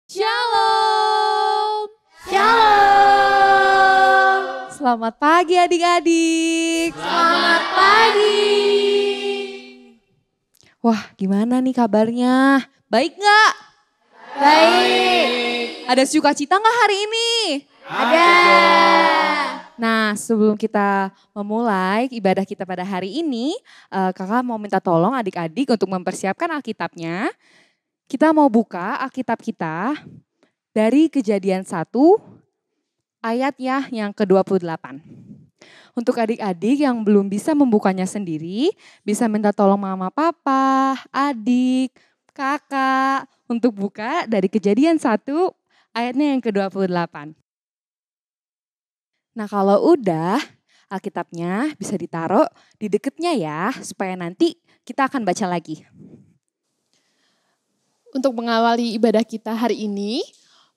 Shalom. Shalom. Selamat pagi adik-adik. Selamat pagi. Wah, gimana nih kabarnya? Baik nggak? Baik. Ada sukacita nggak hari ini? Ada. Nah, sebelum kita memulai ibadah kita pada hari ini, kakak mau minta tolong adik-adik untuk mempersiapkan Alkitabnya. Kita mau buka Alkitab kita dari Kejadian 1 ayatnya yang ke-28. Untuk adik-adik yang belum bisa membukanya sendiri, bisa minta tolong mama, papa, adik, kakak untuk buka dari Kejadian 1 ayatnya yang ke-28. Nah, kalau udah Alkitabnya bisa ditaruh di dekatnya ya, supaya nanti kita akan baca lagi. Untuk mengawali ibadah kita hari ini,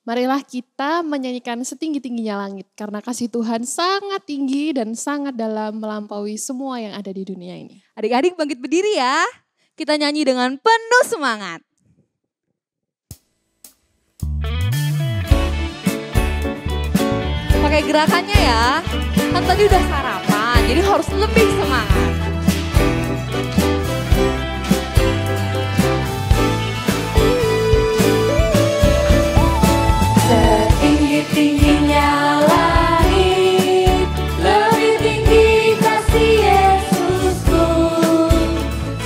marilah kita menyanyikan setinggi-tingginya langit. Karena kasih Tuhan sangat tinggi dan sangat dalam melampaui semua yang ada di dunia ini. Adik-adik bangkit berdiri ya, kita nyanyi dengan penuh semangat. Pakai gerakannya ya, kan tadi udah sarapan, jadi harus lebih semangat. Setinggi-tingginya langit, lebih tinggi kasih Yesusku.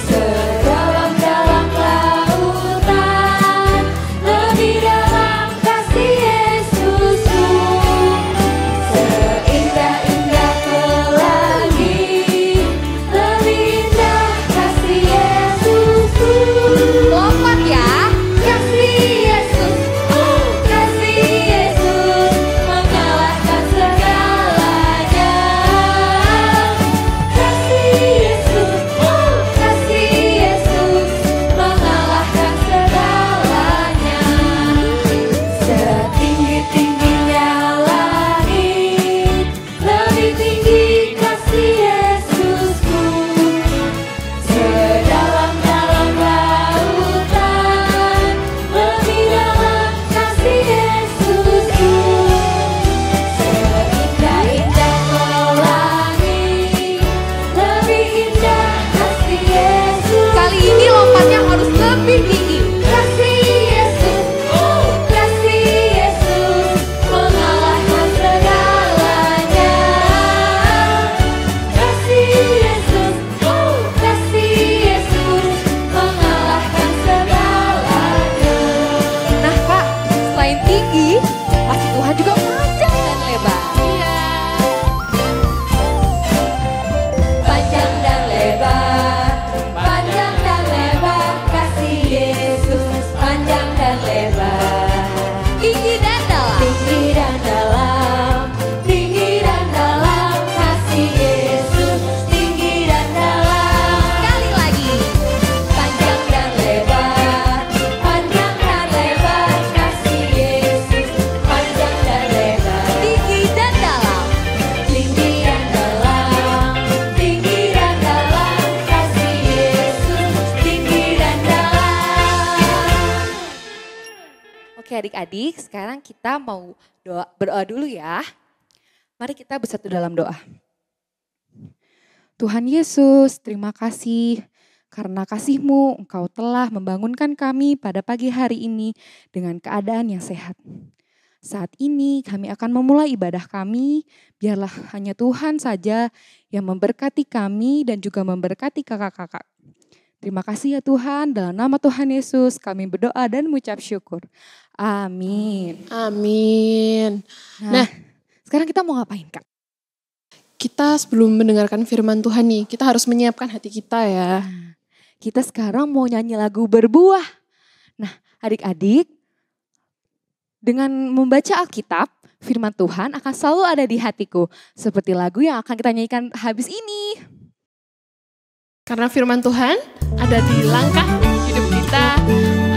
Sedalam-dalam lautan, lebih dalam kasih Yesusku. Seindah-indah pelangi, lebih indah kasih Yesusku. Lompat ya. Kasih Yesus, kasih Yesus mengalahkan segalanya. Kasih Yesus, kasih Yesus mengalahkan segalanya. Setinggi-tingginya langit, lebih tinggi kasih Yesusku. Sedalam-dalam lautan, lebih dalam kasih Yesusku. Seindah-indah pelangi, lebih indah kasih Yesus. Kali ini lompatnya harus lebih tinggi. Kasih Yesus, kasih Yesus mengalahkan segalanya. Kasih Yesus, kasih Yesus mengalahkan segalanya. Nah kak, selain tinggi, kasih Tuhan juga panjang dan lebar. Panjang dan lebar, panjang dan lebar kasih Yesus. Panjang dan lebar, Tinggi dan dalam. tinggi dan dalam, tinggi dan dalam kasih Yesus. Tinggi dan dalam, Sekali lagi. panjang dan lebar, panjang dan lebar kasih Yesus. Panjang dan lebar, Tinggi dan dalam. tinggi dan dalam, tinggi dan dalam kasih Yesus. Tinggi dan dalam. Oke adik-adik, sekarang kita mau berdoa dulu ya. Mari kita bersatu dalam doa. Tuhan Yesus, terima kasih karena kasih-Mu Engkau telah membangunkan kami pada pagi hari ini dengan keadaan yang sehat. Saat ini kami akan memulai ibadah kami, biarlah hanya Tuhan saja yang memberkati kami dan juga memberkati kakak-kakak. Terima kasih ya Tuhan, dalam nama Tuhan Yesus kami berdoa dan mengucap syukur. Amin. Amin. Nah, sekarang kita mau ngapain Kak? Kita sebelum mendengarkan firman Tuhan nih, kita harus menyiapkan hati kita ya. Kita sekarang mau nyanyi lagu Berbuah. Nah, adik-adik, dengan membaca Alkitab, firman Tuhan akan selalu ada di hatiku. Seperti lagu yang akan kita nyanyikan habis ini. Karena firman Tuhan ada di langkah hidup kita,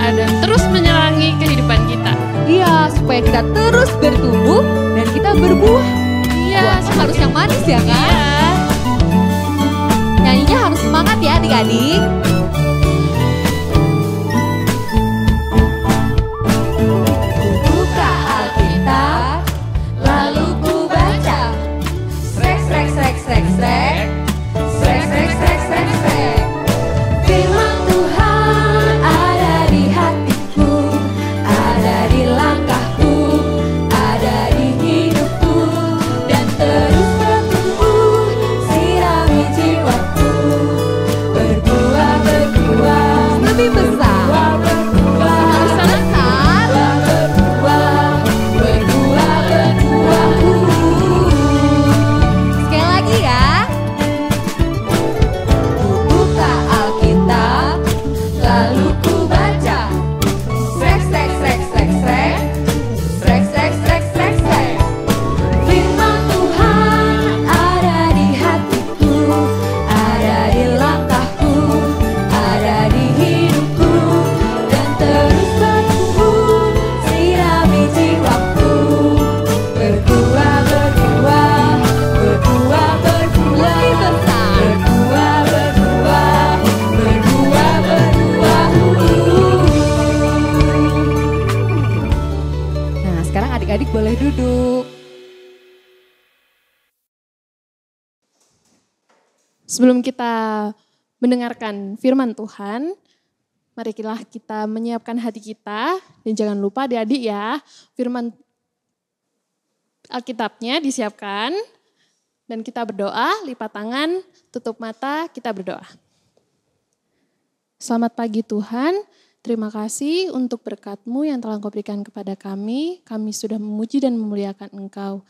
ada terus menyerangi kehidupan kita. Iya, supaya kita terus bertumbuh dan kita berbuah. Iya, Buahnya harus yang manis ya kan? Iya. Nyanyinya harus semangat ya adik-adik. Sebelum kita mendengarkan firman Tuhan, marilah kita menyiapkan hati kita. Dan jangan lupa adik-adik ya, firman Alkitabnya disiapkan. Dan kita berdoa, lipat tangan, tutup mata, kita berdoa. Selamat pagi Tuhan, terima kasih untuk berkat-Mu yang telah Engkau berikan kepada kami. Kami sudah memuji dan memuliakan Engkau.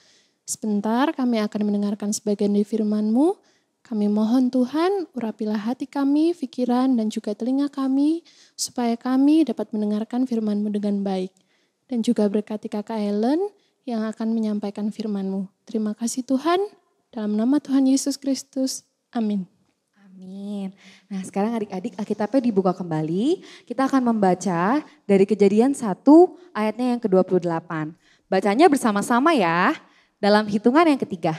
Sebentar kami akan mendengarkan sebagian dari firman-Mu. Kami mohon Tuhan, urapilah hati kami, pikiran dan juga telinga kami, supaya kami dapat mendengarkan firman-Mu dengan baik. Dan juga berkati Kakak Ellen yang akan menyampaikan firman-Mu. Terima kasih Tuhan, dalam nama Tuhan Yesus Kristus. Amin. Amin. Nah sekarang adik-adik Alkitabnya dibuka kembali. Kita akan membaca dari Kejadian 1 ayatnya yang ke-28. Bacanya bersama-sama ya. Dalam hitungan yang ketiga.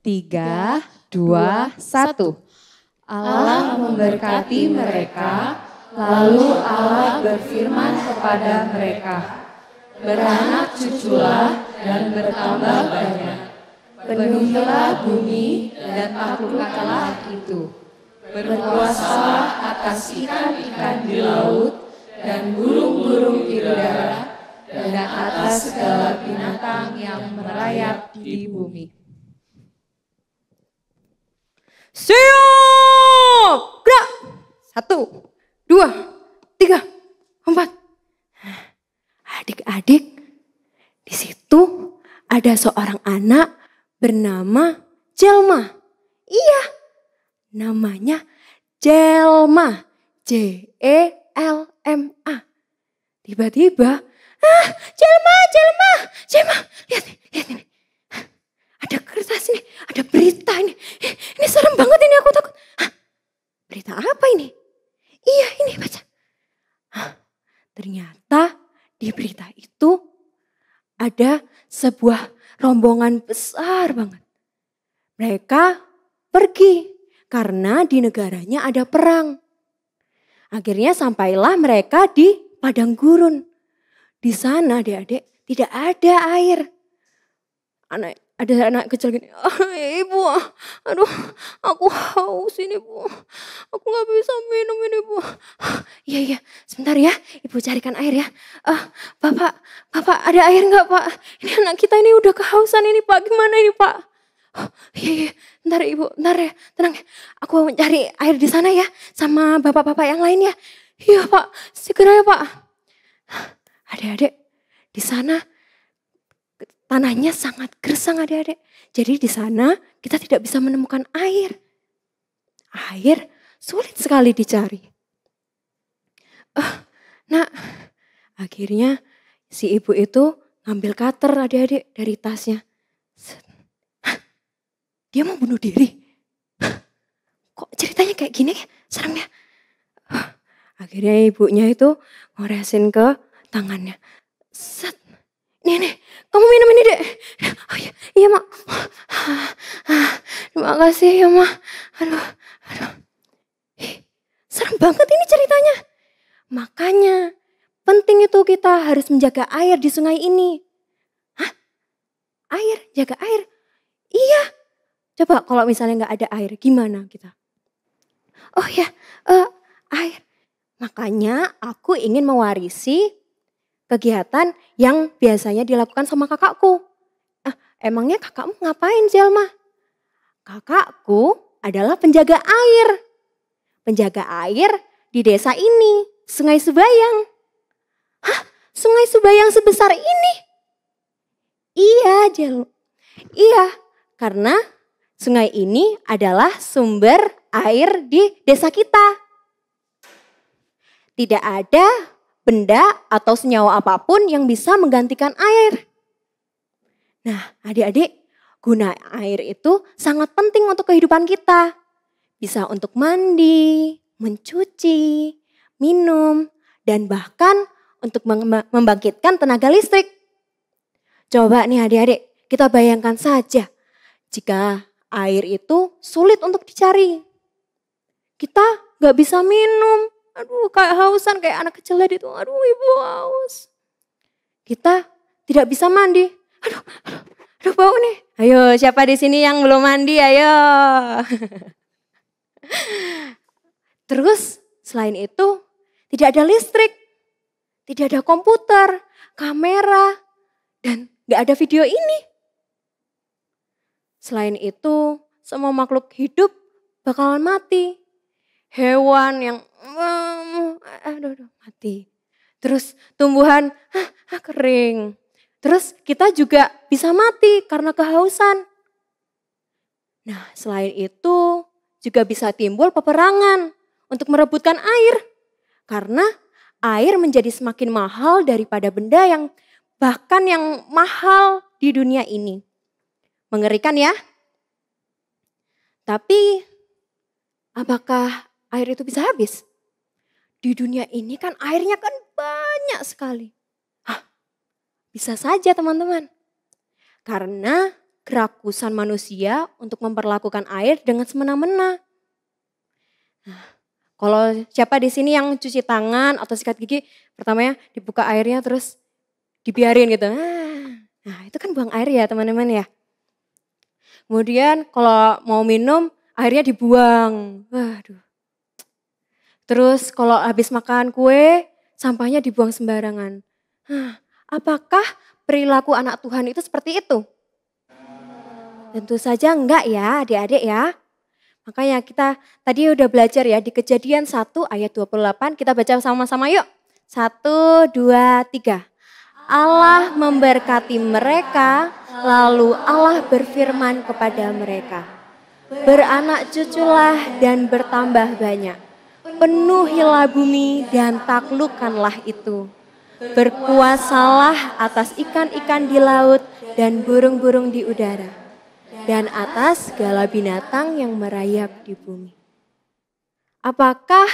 3, 2, 1. Allah memberkati mereka, lalu Allah berfirman kepada mereka, beranak cuculah dan bertambah banyak. Penuhilah bumi dan taklukkanlah itu. Berkuasalah atas ikan-ikan di laut dan burung-burung di udara dan atas segala binatang yang merayap di bumi. Siap! Gerak! 1, 2, 3, 4. Adik-adik, di situ ada seorang anak bernama Jelma. Iya, namanya Jelma. Jelma. Tiba-tiba, Jelma. Lihat ini. Ada kertas ini, ada berita ini. Ini serem banget ini, aku takut. Berita apa ini? Iya, ini baca. Ternyata di berita itu ada sebuah rombongan besar banget. Mereka pergi karena di negaranya ada perang. Akhirnya sampailah mereka di padang gurun. Di sana adik-adik tidak ada air. Ada anak kecil gini, ibu, aduh aku haus ini bu, aku gak bisa minum ini bu. Iya, sebentar ya, ibu carikan air ya. Bapak ada air gak pak? Ini anak kita ini udah kehausan ini pak, gimana ini pak? Iya, bentar ibu, bentar ya, tenang ya. Aku cari air di sana ya, sama bapak-bapak yang lain ya. Iya pak, segera ya pak. Adik-adik, di sana tanahnya sangat gersang adik-adik. Jadi di sana kita tidak bisa menemukan air. Air sulit sekali dicari. Nah, akhirnya si ibu itu ngambil cutter adik-adik dari tasnya. Dia mau bunuh diri. Kok ceritanya kayak gini? Serem ya. Akhirnya ibunya itu ngoresin ke tangannya. Set. Nih, kamu minum ini dek. Oh iya mak. Terima kasih ya mak. Aduh. Serem banget ini ceritanya. Makanya penting itu kita harus menjaga air di sungai ini. Air, jaga air. Iya. Coba kalau misalnya gak ada air, gimana kita? Oh ya, air. Makanya aku ingin mewarisi kegiatan yang biasanya dilakukan sama kakakku. Emangnya kakakmu ngapain Jelma? Kakakku adalah penjaga air. Penjaga air di desa ini, Sungai Subayang. Sungai Subayang sebesar ini? Iya Jelma. Iya, karena sungai ini adalah sumber air di desa kita. Tidak ada benda atau senyawa apapun yang bisa menggantikan air. Nah, adik-adik, guna air itu sangat penting untuk kehidupan kita. Bisa untuk mandi, mencuci, minum, dan bahkan untuk membangkitkan tenaga listrik. Coba nih adik-adik, kita bayangkan saja jika air itu sulit untuk dicari. Kita gak bisa minum. Aduh, kayak hausan, kayak anak kecil tadi itu. Aduh, ibu haus. Kita tidak bisa mandi. Aduh bau nih. Ayo, siapa di sini yang belum mandi? Ayo. Terus selain itu tidak ada listrik, tidak ada komputer, kamera, dan gak ada video ini. Selain itu semua makhluk hidup bakalan mati. Hewan yang mati. Terus tumbuhan kering. Terus kita juga bisa mati karena kehausan. Nah, selain itu juga bisa timbul peperangan untuk merebutkan air. Karena air menjadi semakin mahal daripada benda yang bahkan yang mahal di dunia ini. Mengerikan ya? Tapi apakah air itu bisa habis? Di dunia ini kan airnya kan banyak sekali. Bisa saja teman-teman. Karena kerakusan manusia untuk memperlakukan air dengan semena-mena. Nah, kalau siapa di sini yang cuci tangan atau sikat gigi, pertamanya dibuka airnya terus dibiarin gitu. Nah, itu kan buang air ya teman-teman ya. Kemudian kalau mau minum airnya dibuang. Waduh. Terus kalau habis makan kue, sampahnya dibuang sembarangan. Apakah perilaku anak Tuhan itu seperti itu? Tentu saja enggak ya adik-adik ya. Makanya kita tadi udah belajar ya di Kejadian 1 ayat 28. Kita baca sama-sama yuk. 1, 2, 3. Allah memberkati mereka, lalu Allah berfirman kepada mereka. Beranak cuculah dan bertambah banyak. Penuhilah bumi dan taklukkanlah itu. Berkuasalah atas ikan-ikan di laut dan burung-burung di udara, dan atas segala binatang yang merayap di bumi. Apakah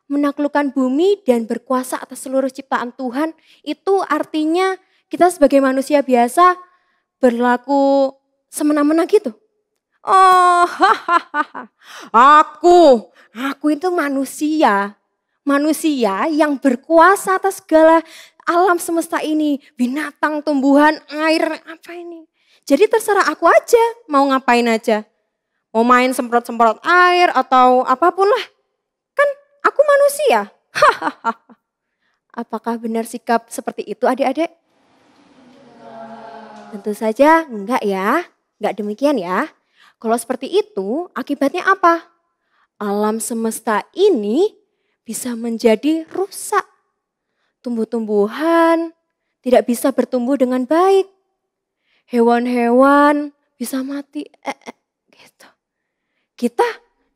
menaklukkan bumi dan berkuasa atas seluruh ciptaan Tuhan itu artinya kita sebagai manusia biasa berlaku semena-mena gitu? Oh, aku itu manusia yang berkuasa atas segala alam semesta ini, binatang, tumbuhan, air, apa ini. Jadi terserah aku aja mau ngapain aja. Mau main semprot-semprot air atau apapun lah. Kan aku manusia. Apakah benar sikap seperti itu adik-adik? Tentu saja enggak ya. Enggak demikian ya. Kalau seperti itu akibatnya apa? Alam semesta ini bisa menjadi rusak. Tumbuh-tumbuhan tidak bisa bertumbuh dengan baik. Hewan-hewan bisa mati. Gitu. Kita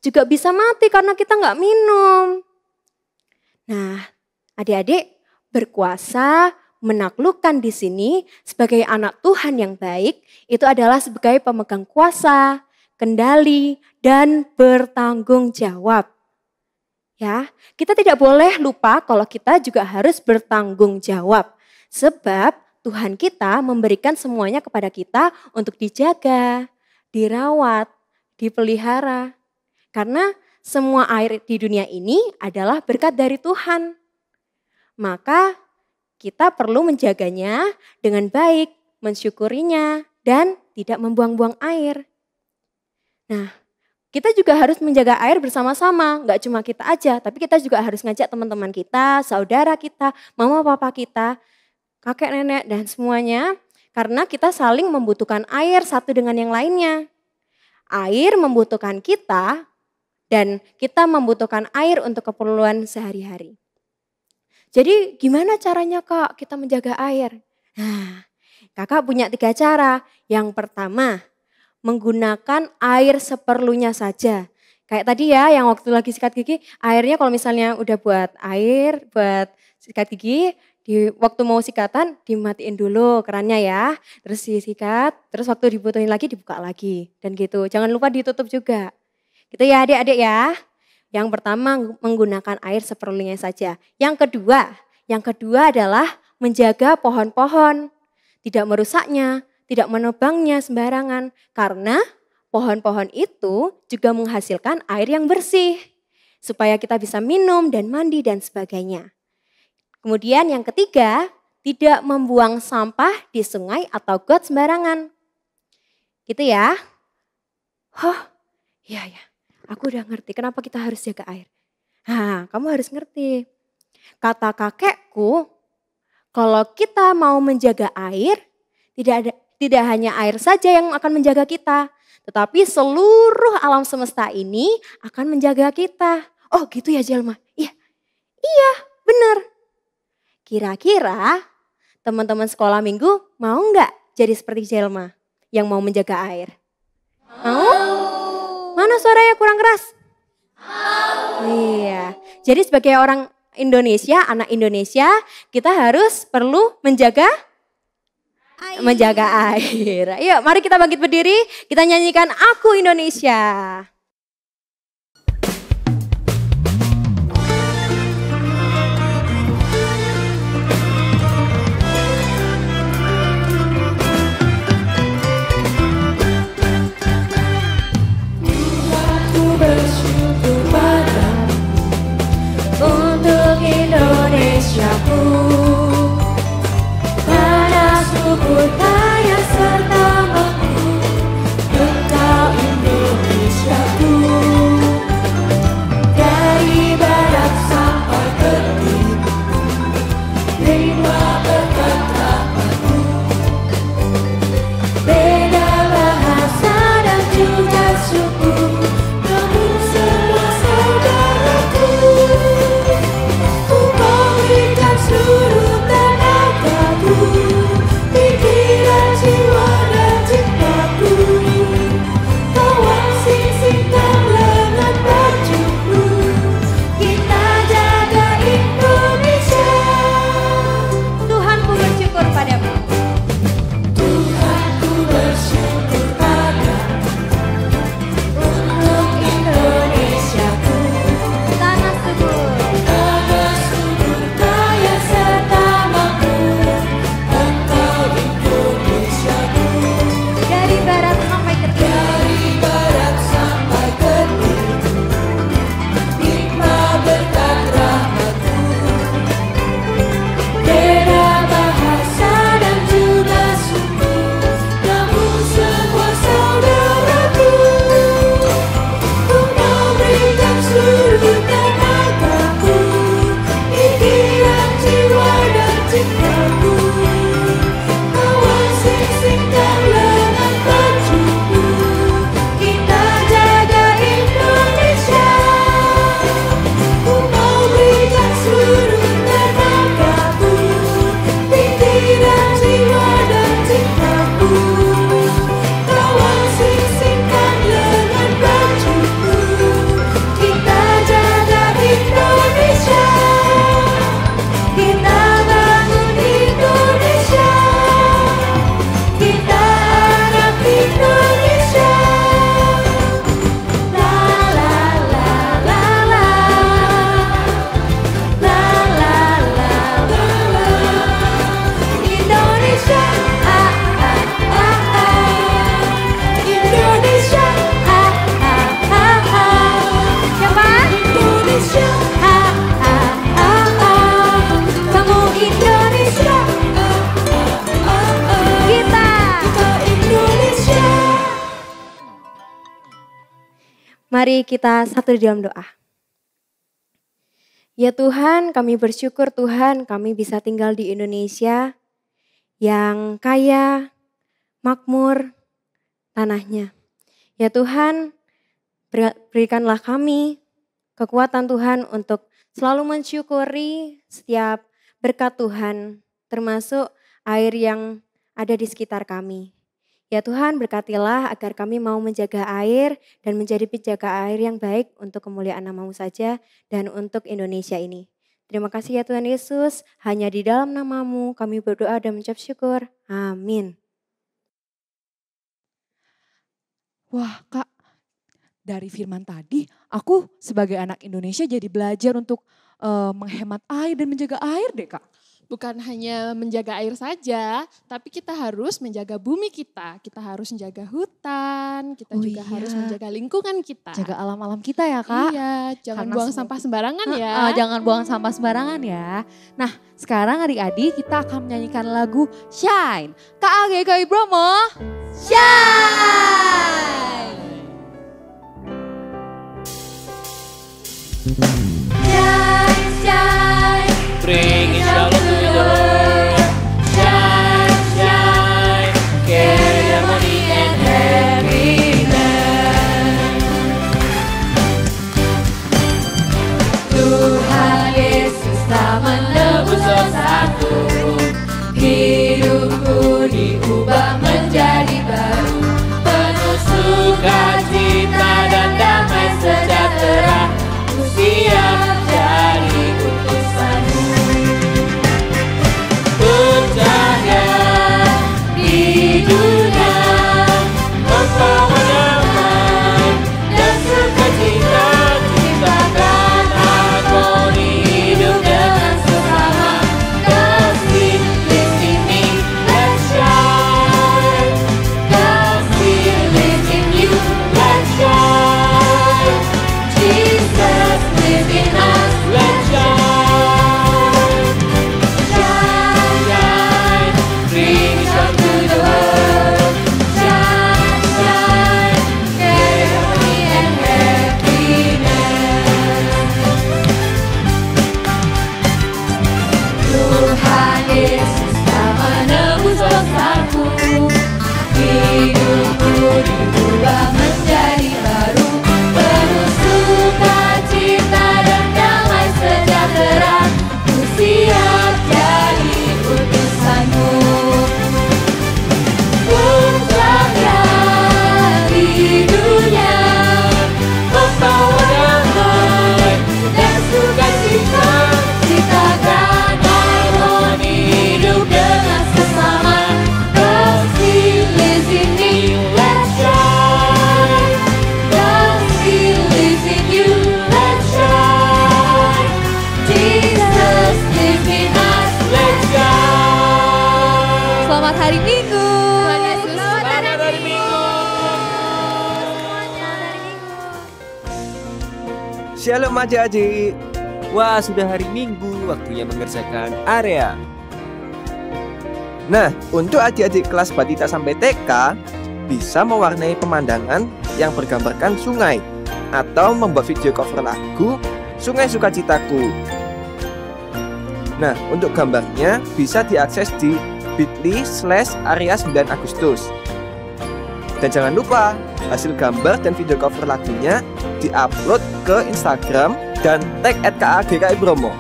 juga bisa mati karena kita nggak minum. Nah, adik-adik berkuasa menaklukkan di sini sebagai anak Tuhan yang baik itu adalah sebagai pemegang kuasa, kendali, dan bertanggung jawab. Ya, kita tidak boleh lupa kalau kita juga harus bertanggung jawab. Sebab Tuhan kita memberikan semuanya kepada kita untuk dijaga, dirawat, dipelihara. Karena semua air di dunia ini adalah berkat dari Tuhan. Maka kita perlu menjaganya dengan baik, mensyukurinya, dan tidak membuang-buang air. Nah, kita juga harus menjaga air bersama-sama, nggak cuma kita aja, tapi kita juga harus ngajak teman-teman kita, saudara kita, mama papa kita, kakek nenek dan semuanya. Karena kita saling membutuhkan air satu dengan yang lainnya. Air membutuhkan kita dan kita membutuhkan air untuk keperluan sehari-hari. Jadi gimana caranya Kak kita menjaga air? Nah, Kakak punya 3 cara. Yang pertama, menggunakan air seperlunya saja. Kayak tadi ya yang waktu lagi sikat gigi, airnya kalau misalnya udah buat air, buat sikat gigi, waktu mau sikatan dimatiin dulu kerannya ya. Terus disikat, terus waktu dibutuhin lagi dibuka lagi. Dan gitu, jangan lupa ditutup juga. Gitu ya adik-adik ya. Yang pertama menggunakan air seperlunya saja. Yang kedua adalah menjaga pohon-pohon. Tidak merusaknya, tidak menebangnya sembarangan. Karena pohon-pohon itu juga menghasilkan air yang bersih. Supaya kita bisa minum dan mandi dan sebagainya. Kemudian yang ketiga, tidak membuang sampah di sungai atau got sembarangan. Gitu ya. Iya. aku udah ngerti kenapa kita harus jaga air. Nah, kamu harus ngerti. Kata kakekku, kalau kita mau menjaga air, tidak hanya air saja yang akan menjaga kita, tetapi seluruh alam semesta ini akan menjaga kita. Oh gitu ya Jelma? Iya benar. Kira-kira teman-teman sekolah minggu mau nggak jadi seperti Jelma yang mau menjaga air? Mau? Mana suaranya kurang keras? Iya. Jadi sebagai orang Indonesia, anak Indonesia, kita harus perlu menjaga air. Yuk, mari kita bangkit berdiri, kita nyanyikan Aku Indonesia. Ku bersyukur padamu untuk Indonesiaku. Pada suku Dayak serta Bangku, Engkau Indonesiaku. Dari barat sampai ke timur, terima berkat rahmat-Mu. Beda bahasa dan juga suku, namun semua saudaraku. Ku memberikan seluruh tenagaku, pikiran, jiwa dan cintaku. Kau asing-singkan lengan bajuku, kita jaga Indonesia. Tuhan ku bersyukur padamu. Tuhan ku bersyukur padamu untuk Indonesiaku. Tanah subur. Tanah subur kaya serta makmur, Engkau Indonesiaku. Dari barat sampai ke timur. Dari barat sampai ke timur, nikmat berkat rahmat-Mu. Beda bahasa dan juga suku, namun semua saudaraku. Ku memberikan seluruh tenagaku, pikiran, jiwa dan cintaku. Kau asing-singkan lengan bajuku, kita jaga Indonesia. Ku memberikan seluruh tenagaku, pikiran, jiwa dan cintaku. Kau asing-singkan lengan bajuku, kita jaga Indonesia. Kita bangun Indonesia, kita anak Indonesia. La la la la la, la la la la la. Indonesia, ah ah ah ah. Indonesia, ah ah ah ah. Siapa? Indonesia, ah ah ah ah. Kamu Indonesia, ah ah ah ah. Kita. Kita Indonesia. Mari kita satu di dalam doa. Ya Tuhan, kami bersyukur Tuhan kami bisa tinggal di Indonesia yang kaya, makmur tanahnya. Ya Tuhan, berikanlah kami kekuatan Tuhan untuk selalu mensyukuri setiap berkat Tuhan, termasuk air yang ada di sekitar kami. Ya Tuhan, berkatilah agar kami mau menjaga air dan menjadi penjaga air yang baik untuk kemuliaan nama-Mu saja dan untuk Indonesia ini. Terima kasih ya Tuhan Yesus, hanya di dalam nama-Mu kami berdoa dan mengucap syukur. Amin. Wah Kak, dari firman tadi aku sebagai anak Indonesia jadi belajar untuk menghemat air dan menjaga air deh Kak. Bukan hanya menjaga air saja, tapi kita harus menjaga bumi kita. Kita harus menjaga hutan, kita Oh juga iya. harus menjaga lingkungan kita. Jaga alam-alam kita ya Kak. Iya, jangan Karena buang semua- sampah sembarangan ya. Jangan buang sampah sembarangan ya. Nah sekarang adik-adik kita akan menyanyikan lagu Shine. Kak Age, Kak Ibromo. Shine. Shine, shine, Bring it all to the world. Shine, shine, carry harmony and happiness. Tuhan Yesus telah menebus dosaku. Hidupku diubah menjadi baru, penuh Sukacita dan damai sejahtera, ku siap jadi utusanmu. Percaya di dunia membawa damai dan sukacita, ciptakan harmoni hidup dengan sesama. Kasih di sini, let's shine. Kasih lives in you, let's shine. Jesus lives in us, let's shine. Shine, bring it out to the world. Shine, shine, carry harmony and happiness. Tuhan Yesus telah menebus dosaku. Hidupku diubah menjadi baru, penuh sukacita dan damai sejahtera, ku siap jadi utusanmu. Percaya di dunia membawa damai dan sukacita, ciptakan harmoni hidup dengan sesama. Kasih lives in me, let's shine. Kasih lives in you, let's shine. Jesus lives in us, let's shine. Selamat hari Minggu. Selamat hari Minggu. Shalom adik-adik. Wah, sudah hari Minggu, waktunya mengerjakan area. Nah, untuk adik-adik kelas Batita sampai TK, bisa mewarnai pemandangan yang bergambarkan sungai atau membuat video cover lagu Sungai Sukacitaku. Nah, untuk gambarnya bisa diakses di bit.ly/area 9 Agustus. Dan jangan lupa, hasil gambar dan video cover lagunya diupload ke Instagram dan tag @KAGKI Bromo.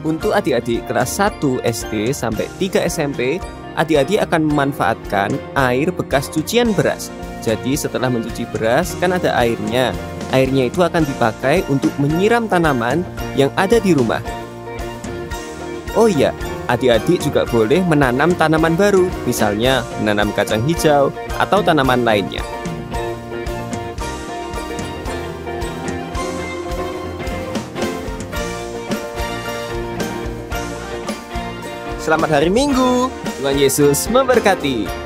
Untuk adik-adik kelas 1 SD sampai 3 SMP, adik-adik akan memanfaatkan air bekas cucian beras. Jadi setelah mencuci beras kan ada airnya. Airnya itu akan dipakai untuk menyiram tanaman yang ada di rumah. Oh iya, adik-adik juga boleh menanam tanaman baru, misalnya menanam kacang hijau atau tanaman lainnya. Selamat hari Minggu, Tuhan Yesus memberkati.